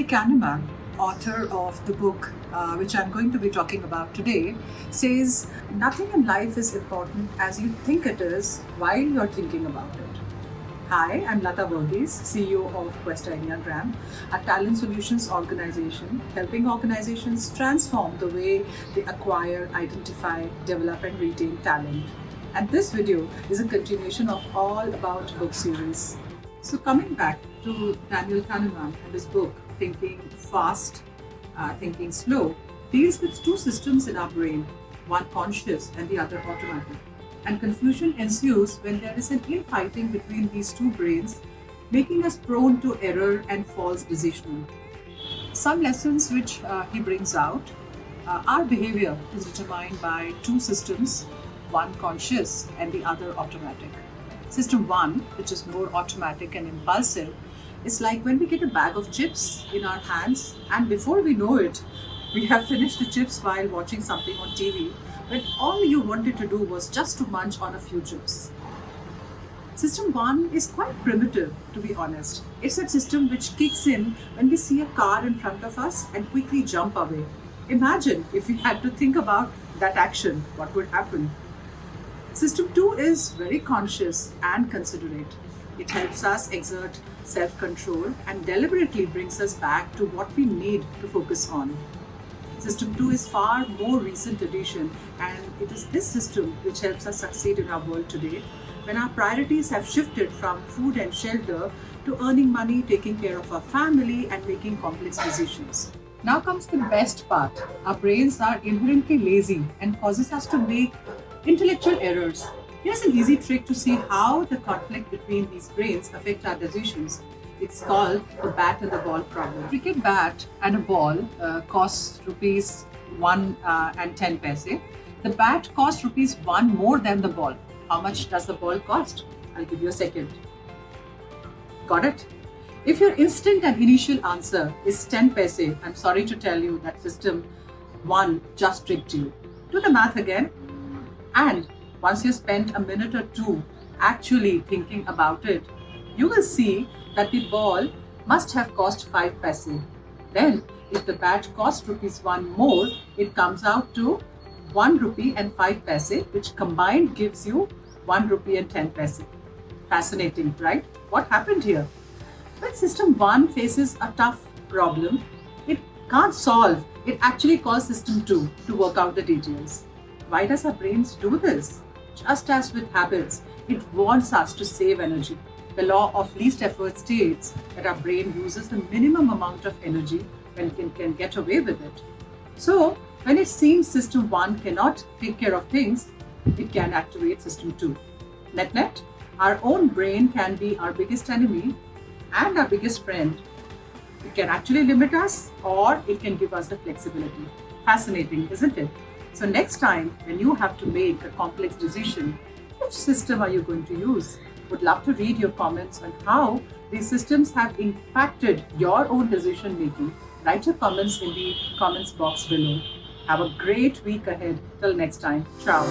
Kahneman, author of the book which I'm going to be talking about today, says nothing in life is important as you think it is while you're thinking about it. Hi, I'm Lata Verghese, CEO of Quest Ideagram, a talent solutions organization helping organizations transform the way they acquire, identify, develop, and retain talent. And this video is a continuation of All About Book series. So coming back to Daniel Kahneman and his book, Thinking Fast, Thinking Slow, deals with two systems in our brain, one conscious and the other automatic. And confusion ensues when there is an infighting between these two brains, making us prone to error and false decisioning. Some lessons which he brings out, our behavior is determined by two systems, one conscious and the other automatic. System 1, which is more automatic and impulsive, is like when we get a bag of chips in our hands and before we know it, we have finished the chips while watching something on TV when all you wanted to do was just to munch on a few chips. System 1 is quite primitive, to be honest. It's a system which kicks in when we see a car in front of us and quickly jump away. Imagine if we had to think about that action, what would happen? System 2 is very conscious and considerate. It helps us exert self-control and deliberately brings us back to what we need to focus on. System 2 is far more recent addition, and it is this system which helps us succeed in our world today when our priorities have shifted from food and shelter to earning money, taking care of our family, and making complex decisions. Now comes the best part. Our brains are inherently lazy and causes us to make intellectual errors. Here's an easy trick to see how the conflict between these brains affect our decisions. It's called the bat and the ball problem. A cricket bat and a ball costs rupees 1 and 10 paise. The bat costs rupees 1 more than the ball. How much does the ball cost? I'll give you a second. Got it? If your instant and initial answer is 10 paise, I'm sorry to tell you that system 1 just tricked you. Do the math again. And once you spend a minute or two actually thinking about it, you will see that the ball must have cost 5 paise. Then, if the bat cost rupees 1 more, it comes out to 1 rupee and 5 paise, which combined gives you 1 rupee and 10 paise. Fascinating, right? What happened here? When system 1 faces a tough problem, it can't solve. It actually calls system 2 to work out the details. Why does our brains do this? Just as with habits, it wants us to save energy. The law of least effort states that our brain uses the minimum amount of energy when it can get away with it. So, when it seems system 1 cannot take care of things, it can activate system 2. Net, our own brain can be our biggest enemy and our biggest friend. It can actually limit us or it can give us the flexibility. Fascinating, isn't it? So next time when you have to make a complex decision, which system are you going to use? Would love to read your comments on how these systems have impacted your own decision making. Write your comments in the comments box below. Have a great week ahead. Till next time. Ciao.